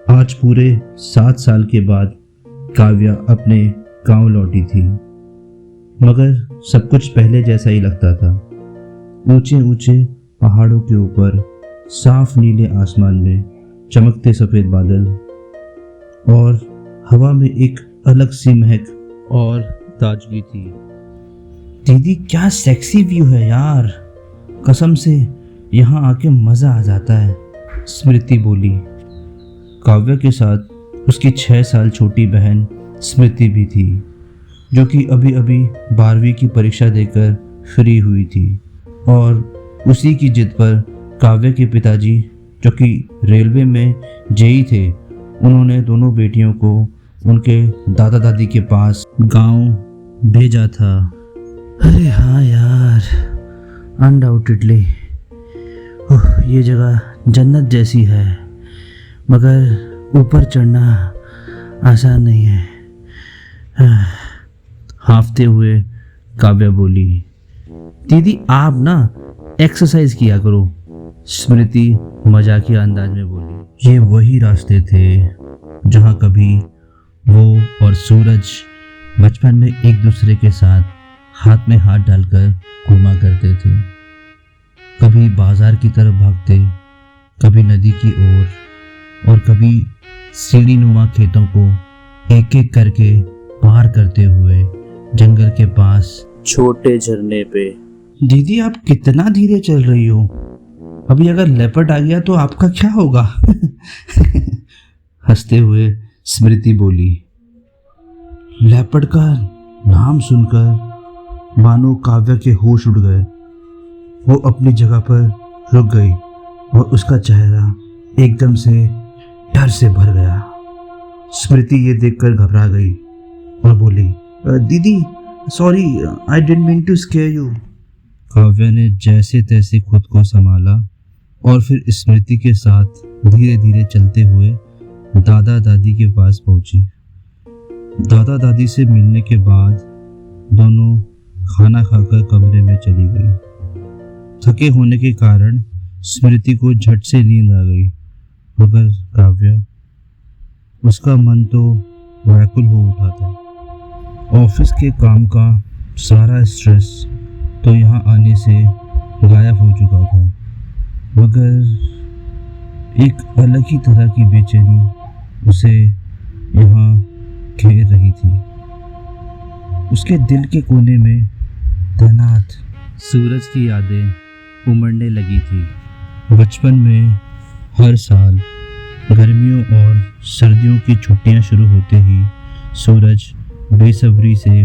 आज पूरे 7 साल के बाद काव्या अपने गांव लौटी थी, मगर सब कुछ पहले जैसा ही लगता था। ऊंचे ऊंचे पहाड़ों के ऊपर साफ नीले आसमान में चमकते सफेद बादल और हवा में एक अलग सी महक और ताजगी थी। दीदी क्या सेक्सी व्यू है यार, कसम से यहाँ आके मज़ा आ जाता है, स्मृति बोली। काव्या के साथ उसकी 6 साल छोटी बहन स्मृति भी थी, जो कि अभी अभी 12वीं की परीक्षा देकर फ्री हुई थी। और उसी की जिद पर काव्या के पिताजी, जो कि रेलवे में जेई थे, उन्होंने दोनों बेटियों को उनके दादा दादी के पास गांव भेजा था। अरे हाँ यार, अनडाउटेडली ये जगह जन्नत जैसी है, मगर ऊपर चढ़ना आसान नहीं है, हांफते हुए काव्या बोली। दीदी आप ना एक्सरसाइज किया करो, स्मृति मजाकिया अंदाज में बोली। ये वही रास्ते थे जहाँ कभी वो और सूरज बचपन में एक दूसरे के साथ हाथ में हाथ डालकर घूमा करते थे। कभी बाजार की तरफ भागते, कभी नदी की ओर और कभी सीढ़ी नुमा खेतों को एक एक करके पार करते हुए जंगल के पास छोटे झरने पे। दीदी आप कितना धीरे चल रही हो, अभी अगर लेपर्ड आ गया तो आपका क्या होगा? हंसते हुए स्मृति बोली। लेपर्ड का नाम सुनकर मानो काव्या के होश उड़ गए। वो अपनी जगह पर रुक गई और उसका चेहरा एकदम से डर से भर गया। स्मृति ये देखकर घबरा गई और बोली, दीदी sorry, I didn't mean to scare you. Kavya ने जैसे तैसे खुद को संभाला और फिर स्मृति के साथ धीरे धीरे चलते हुए दादा दादी के पास पहुंची। दादा दादी से मिलने के बाद दोनों खाना खाकर कमरे में चली गई। थके होने के कारण स्मृति को झट से नींद आ गई, मगर काव्या, उसका मन तो व्याकुल हो उठा था। ऑफिस के काम का सारा स्ट्रेस तो यहाँ आने से गायब हो चुका था, मगर एक अलग ही तरह की बेचैनी उसे यहाँ घेर रही थी। उसके दिल के कोने में तैनात सूरज की यादें उमड़ने लगी थी। बचपन में हर साल गर्मियों और सर्दियों की छुट्टियां शुरू होते ही सूरज बेसब्री से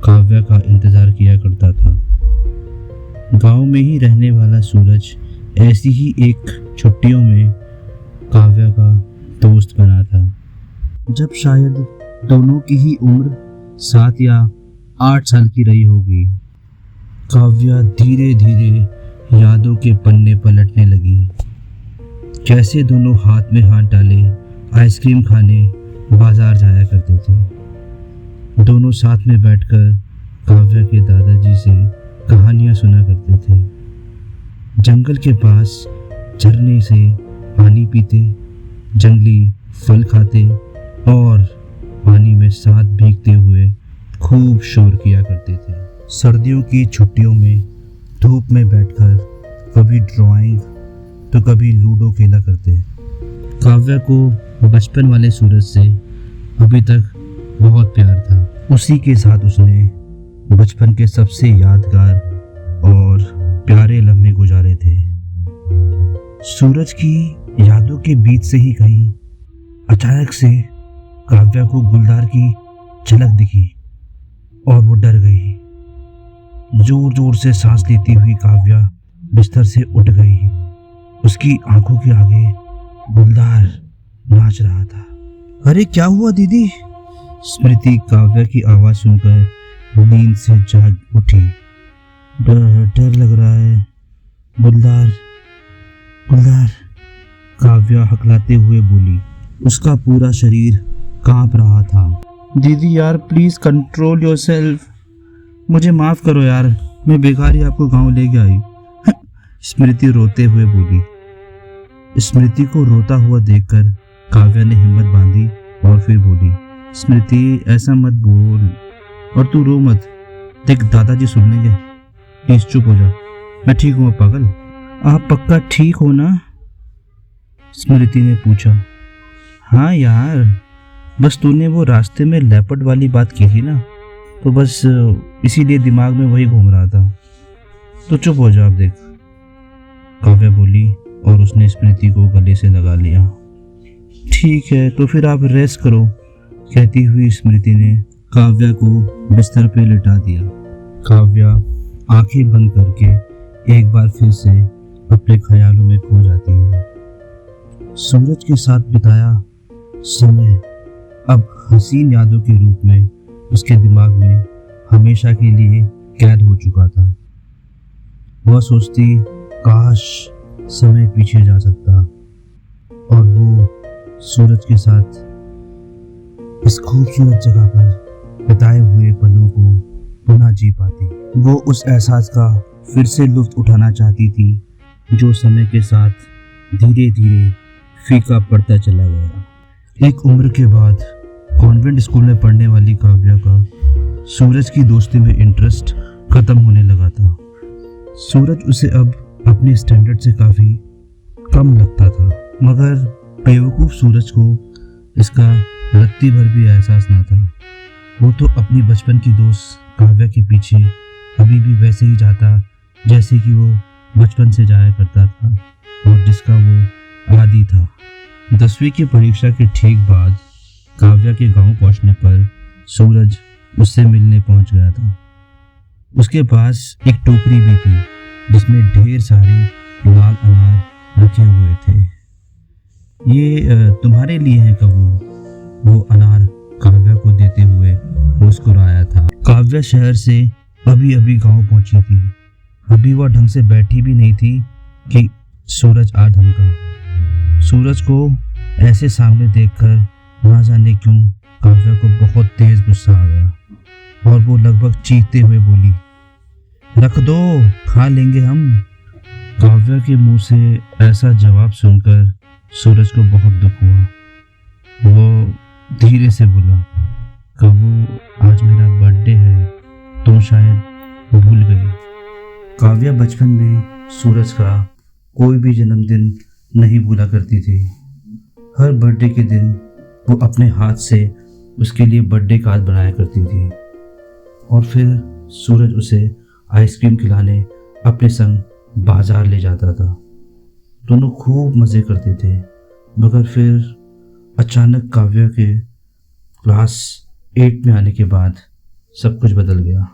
काव्या का इंतज़ार किया करता था। गांव में ही रहने वाला सूरज ऐसी ही एक छुट्टियों में काव्या का दोस्त बना था। जब शायद दोनों की ही उम्र 7 या 8 साल की रही होगी, काव्या धीरे धीरे यादों के पन्ने पलटने लगी। कैसे दोनों हाथ में हाथ डाले आइसक्रीम खाने बाजार जाया करते थे। दोनों साथ में बैठकर काव्या के दादाजी से कहानियां सुना करते थे। जंगल के पास झरने से पानी पीते, जंगली फल खाते और पानी में साथ भीगते हुए खूब शोर किया करते थे। सर्दियों की छुट्टियों में धूप में बैठकर कभी ड्राइंग तो कभी लूडो खेला करते। काव्या को बचपन वाले सूरज से अभी तक बहुत प्यार था। उसी के साथ उसने बचपन के सबसे यादगार और प्यारे लम्हे गुजारे थे। सूरज की यादों के बीच से ही कहीं अचानक से काव्या को गुलदार की झलक दिखी और वो डर गई। जोर जोर से सांस लेती हुई काव्या बिस्तर से उठ गई। उसकी आंखों के आगे गुलदार नाच रहा था। अरे क्या हुआ दीदी? स्मृति काव्या की आवाज सुनकर नींद से जाग उठी। डर लग रहा है, गुलदार गुलदार, काव्या हकलाते हुए बोली। उसका पूरा शरीर कांप रहा था। दीदी यार प्लीज कंट्रोल योरसेल्फ, मुझे माफ करो यार, मैं बेकार ही आपको गांव ले गया स्मृति रोते हुए बोली। स्मृति को रोता हुआ देखकर काव्या ने हिम्मत बांधी और फिर बोली, स्मृति ऐसा मत बोल, और तू रो मत, देख दादाजी सुन लेंगे। प्लीज चुप हो जा, मैं ठीक हूँ पागल। आप पक्का ठीक हो ना? स्मृति ने पूछा। हाँ यार, बस तूने वो रास्ते में लेपर्ड वाली बात की थी ना, तो बस इसीलिए दिमाग में वही घूम रहा था। तो चुप हो जा अब, देख, काव्या बोली और उसने स्मृति को गले से लगा लिया। ठीक है, तो फिर आप रेस्ट करो, कहती हुई स्मृति ने काव्या को बिस्तर पे लिटा दिया। काव्या आंखें बंद करके एक बार फिर से अपने ख्यालों में खो जाती है। सूरज के साथ बिताया समय अब हसीन यादों के रूप में उसके दिमाग में हमेशा के लिए कैद हो चुका था। वह सोचती, काश समय पीछे जा सकता और वो सूरज के साथ इस खूबसूरत जगह पर बिताए हुए पलों को पुनः जी पाती। वो उस एहसास का फिर से लुत्फ उठाना चाहती थी जो समय के साथ धीरे धीरे फीका पड़ता चला गया। एक उम्र के बाद कॉन्वेंट स्कूल में पढ़ने वाली काव्या का सूरज की दोस्ती में इंटरेस्ट खत्म होने लगा था। सूरज उसे अब अपने स्टैंडर्ड से काफ़ी कम लगता था, मगर बेवकूफ़ सूरज को इसका रत्ती भर भी एहसास ना था। वो तो अपनी बचपन की दोस्त काव्या के पीछे अभी भी वैसे ही जाता जैसे कि वो बचपन से जाया करता था और जिसका वो आदी था। 10वीं की परीक्षा के ठीक बाद काव्या के गांव पहुंचने पर सूरज उससे मिलने पहुंच गया था। उसके पास एक टोकरी भी थी जिसमें ढेर सारे लाल अनार रखे हुए थे। ये तुम्हारे लिए है कबू, वो अनार काव्या को देते हुए मुस्कुराया था। काव्या शहर से अभी अभी गांव पहुंची थी। अभी वह ढंग से बैठी भी नहीं थी कि सूरज आ धमका। सूरज को ऐसे सामने देखकर ना जाने क्यों काव्या को बहुत तेज गुस्सा आ गया और वो लगभग चीखते हुए बोली, रख दो, खा लेंगे हम। काव्या के मुंह से ऐसा जवाब सुनकर सूरज को बहुत दुख हुआ। वो धीरे से बोला, कबू आज मेरा बर्थडे है, तुम शायद भूल गई। काव्या बचपन में सूरज का कोई भी जन्मदिन नहीं भूला करती थी। हर बर्थडे के दिन वो अपने हाथ से उसके लिए बर्थडे कार्ड बनाया करती थी और फिर सूरज उसे आइसक्रीम खिलाने अपने संग बाजार ले जाता था। दोनों खूब मज़े करते थे, मगर फिर अचानक काव्या के क्लास 8 में आने के बाद सब कुछ बदल गया।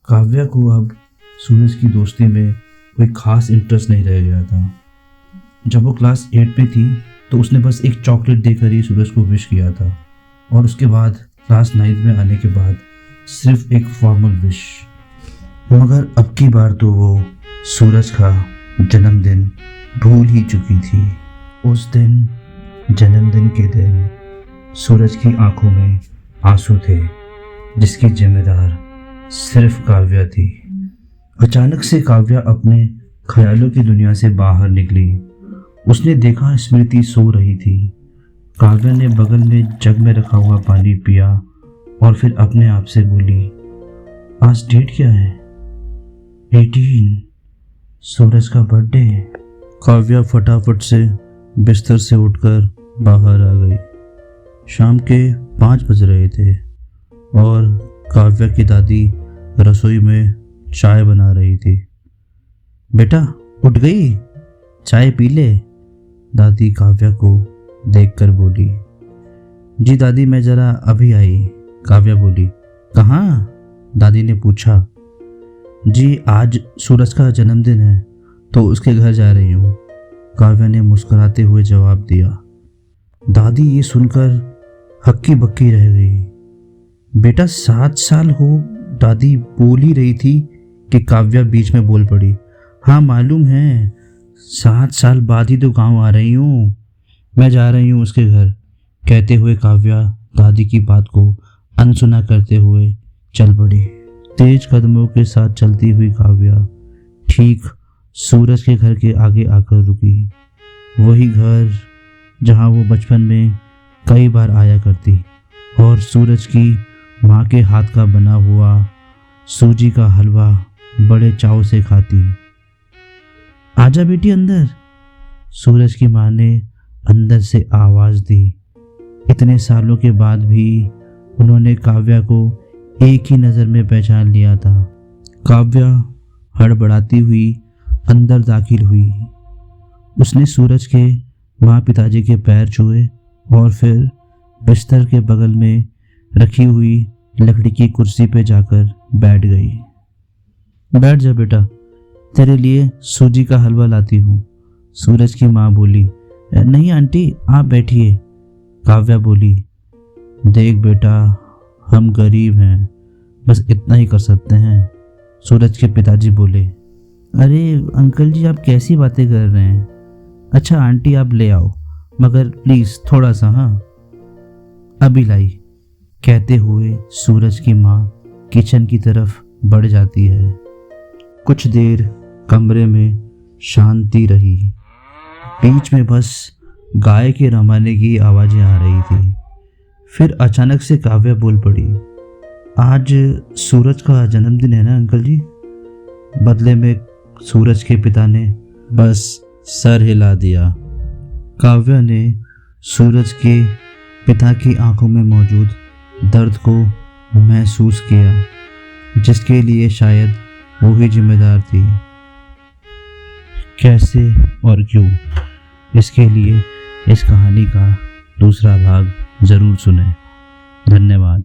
काव्या को अब सूरज की दोस्ती में कोई ख़ास इंटरेस्ट नहीं रह गया था। जब वो क्लास 8 में थी तो उसने बस एक चॉकलेट देकर ही सूरज को विश किया था और उसके बाद क्लास 9 में आने के बाद सिर्फ एक फॉर्मल विश। मगर अब की बार तो वो सूरज का जन्मदिन भूल ही चुकी थी। उस दिन, जन्मदिन के दिन, सूरज की आंखों में आंसू थे जिसकी जिम्मेदार सिर्फ काव्या थी। अचानक से काव्या अपने ख्यालों की दुनिया से बाहर निकली। उसने देखा स्मृति सो रही थी। काव्या ने बगल में जग में रखा हुआ पानी पिया और फिर अपने आप से बोली, आज डेट क्या है? 18, सूरज का बर्थडे है। काव्या फटाफट से बिस्तर से उठकर बाहर आ गई। शाम के 5 बज रहे थे और काव्या की दादी रसोई में चाय बना रही थी। बेटा उठ गई, चाय पी ले, दादी काव्या को देखकर बोली। जी दादी, मैं जरा अभी आई, काव्या बोली। कहाँ? दादी ने पूछा। जी आज सूरज का जन्मदिन है तो उसके घर जा रही हूँ, काव्या ने मुस्कुराते हुए जवाब दिया। दादी ये सुनकर हक्की बक्की रह गई। बेटा 7 साल हो, दादी बोल ही रही थी कि काव्या बीच में बोल पड़ी। हाँ मालूम है, 7 साल बाद ही तो गांव आ रही हूँ, मैं जा रही हूँ उसके घर, कहते हुए काव्या दादी की बात को अनसुना करते हुए चल पड़ी। तेज कदमों के साथ चलती हुई काव्या ठीक सूरज के घर के आगे आकर रुकी। वही घर, जहाँ वो बचपन में कई बार आया करती और सूरज की माँ के हाथ का बना हुआ सूजी का हलवा बड़े चाव से खाती। आजा बेटी अंदर, सूरज की माँ ने अंदर से आवाज़ दी। इतने सालों के बाद भी उन्होंने काव्या को एक ही नज़र में पहचान लिया था। काव्या हड़बड़ाती हुई अंदर दाखिल हुई। उसने सूरज के माँ पिताजी के पैर छुए और फिर बिस्तर के बगल में रखी हुई लकड़ी की कुर्सी पे जाकर बैठ गई। बैठ जा बेटा, तेरे लिए सूजी का हलवा लाती हूँ, सूरज की माँ बोली। नहीं आंटी, आप बैठिए, काव्या बोली। देख बेटा, हम गरीब हैं, बस इतना ही कर सकते हैं, सूरज के पिताजी बोले। अरे अंकल जी, आप कैसी बातें कर रहे हैं। अच्छा आंटी, आप ले आओ, मगर प्लीज़ थोड़ा सा। हाँ, अभी लाई, कहते हुए सूरज की माँ किचन की तरफ बढ़ जाती है। कुछ देर कमरे में शांति रही। बीच में बस गाय के रमाने की आवाज़ें आ रही थी। फिर अचानक से काव्या बोल पड़ी। आज सूरज का जन्मदिन है ना अंकल जी। बदले में सूरज के पिता ने बस सर हिला दिया। काव्या ने सूरज के पिता की आंखों में मौजूद दर्द को महसूस किया, जिसके लिए शायद वो ही जिम्मेदार थी। कैसे और क्यों, इसके लिए इस कहानी का दूसरा भाग ज़रूर सुनें। धन्यवाद।